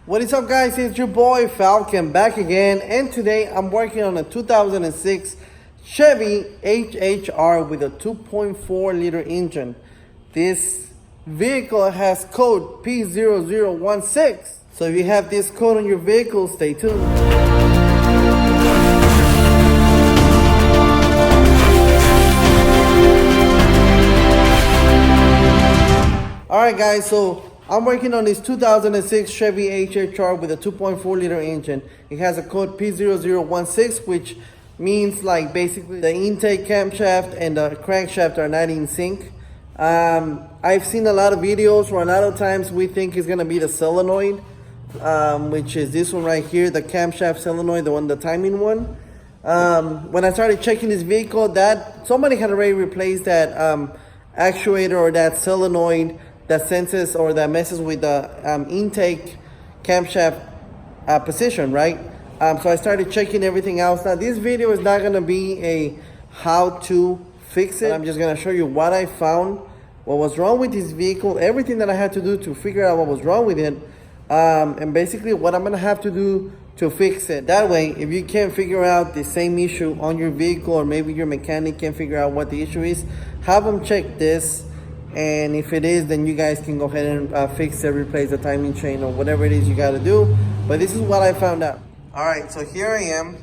What is up, guys? It's your boy Falcon back again, and today I'm working on a 2006 Chevy HHR with a 2.4 liter engine. This vehicle has code P0016, so if you have this code on your vehicle, stay tuned. Alright guys, so I'm working on this 2006 Chevy HHR with a 2.4 liter engine. It has a code P0016, which means like basically the intake camshaft and the crankshaft are not in sync. I've seen a lot of videos where a lot of times we think it's gonna be the solenoid, which is this one right here, the camshaft solenoid, the timing one. When I started checking this vehicle, that somebody had already replaced that actuator or that solenoid that senses or that messes with the intake camshaft position, right? So I started checking everything else. Now this video is not gonna be a how to fix it. I'm just gonna show you what I found, what was wrong with this vehicle, everything that I had to do to figure out what was wrong with it, and basically what I'm gonna have to do to fix it. That way, if you can't figure out the same issue on your vehicle, or maybe your mechanic can't figure out what the issue is, have them check this. And if it is, then you guys can go ahead and fix it, replace the timing chain or whatever it is you got to do. But this is what I found out. All right, so here I am.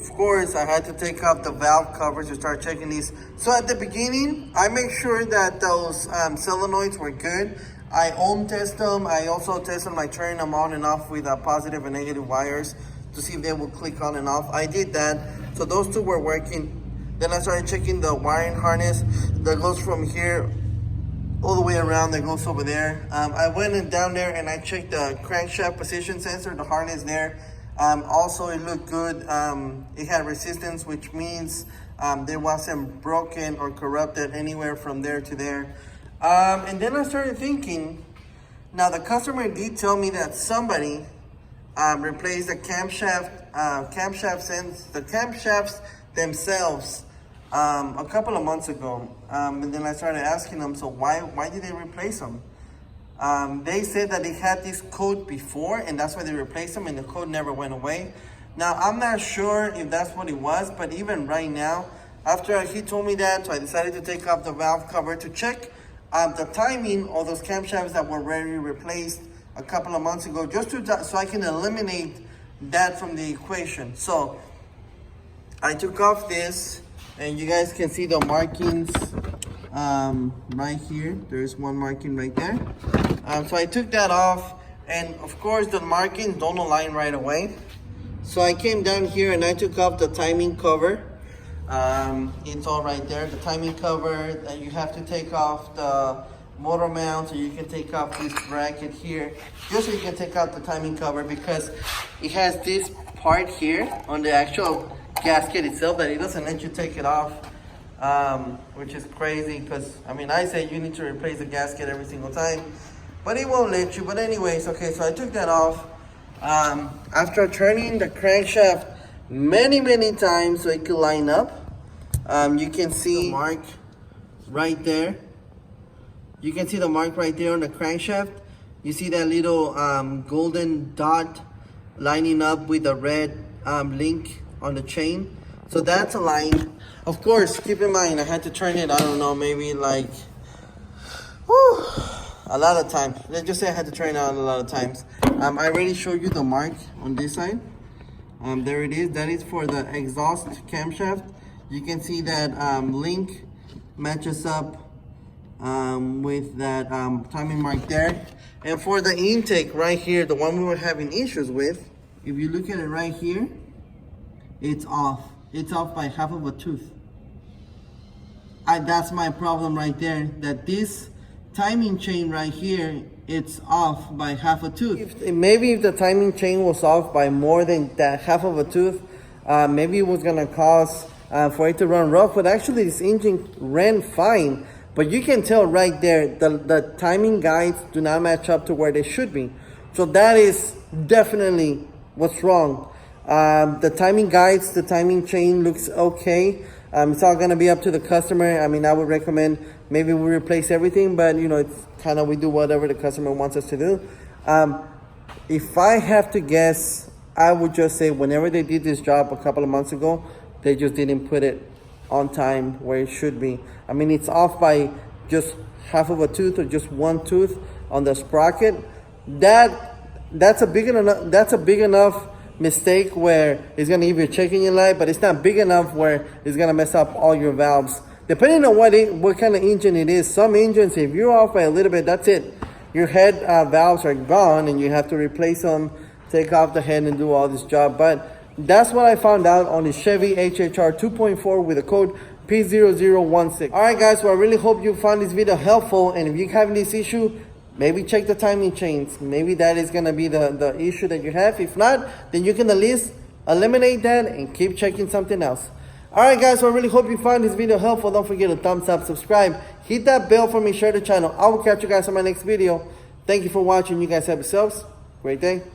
Of course, I had to take off the valve covers to start checking these. So at the beginning, I make sure that those solenoids were good. I ohm test them. I also test them by turning them on and off with positive and negative wires to see if they will click on and off. I did that. So those two were working. Then I started checking the wiring harness that goes from here all the way around, that goes over there. I went in down there and I checked the crankshaft position sensor, the harness there. Also, it looked good. It had resistance, which means there wasn't broken or corrupted anywhere from there to there. And then I started thinking, now the customer did tell me that somebody replaced the camshafts themselves a couple of months ago, and then I started asking them, so why did they replace them? They said that they had this code before and that's why they replaced them, and the code never went away. Now I'm not sure if that's what it was, but even right now, after he told me that, so I decided to take off the valve cover to check the timing of those camshafts that were already replaced a couple of months ago, just so I can eliminate that from the equation. So I took off this, and you guys can see the markings right here. There's one marking right there. So I took that off, and of course the markings don't align right away. So I came down here and I took off the timing cover. It's all right there, the timing cover. You have to take off the motor mount, so you can take off this bracket here, just so you can take out the timing cover, because it has this part here on the actual gasket itself that it doesn't let you take it off, which is crazy, because I mean, I say you need to replace the gasket every single time, but it won't let you. But anyways, okay, so I took that off after turning the crankshaft many times so it could line up. You can see the mark right there. You can see the mark right there on the crankshaft. You see that little golden dot lining up with the red link on the chain. So that's aligned. Of course, keep in mind, I had to turn it, I don't know, maybe like a lot of times. Let's just say I had to turn it on a lot of times. I already showed you the mark on this side. There it is. That is for the exhaust camshaft. You can see that link matches up with that timing mark there. And for the intake right here, the one we were having issues with, if you look at it right here, it's off. It's off by half of a tooth. That's my problem right there, that this timing chain right here, it's off by half a tooth. Maybe if the timing chain was off by more than that half of a tooth, maybe it was gonna cause for it to run rough. But actually this engine ran fine. But you can tell right there, the timing guides do not match up to where they should be. So that is definitely what's wrong. The timing guides, the timing chain looks okay. It's all gonna be up to the customer. I mean, I would recommend maybe we replace everything, but you know, it's kind of, we do whatever the customer wants us to do. If I have to guess, I would just say whenever they did this job a couple of months ago, they just didn't put it on time where it should be. I mean, it's off by just half of a tooth or just one tooth on the sprocket. That's a big enough mistake where it's gonna give you a check in your light, but it's not big enough where it's gonna mess up all your valves. Depending on what kind of engine it is, some engines, if you're off by a little bit, that's it. Your head valves are gone and you have to replace them, take off the head and do all this job. But that's what I found out on the Chevy HHR 2.4 with the code P0016. All right, guys, so I really hope you found this video helpful. And if you're having this issue, maybe check the timing chains. Maybe that is going to be the issue that you have. If not, then you can at least eliminate that and keep checking something else. All right, guys, so I really hope you found this video helpful. Don't forget to thumbs up, subscribe, hit that bell for me, share the channel. I will catch you guys on my next video. Thank you for watching. You guys have yourselves a great day.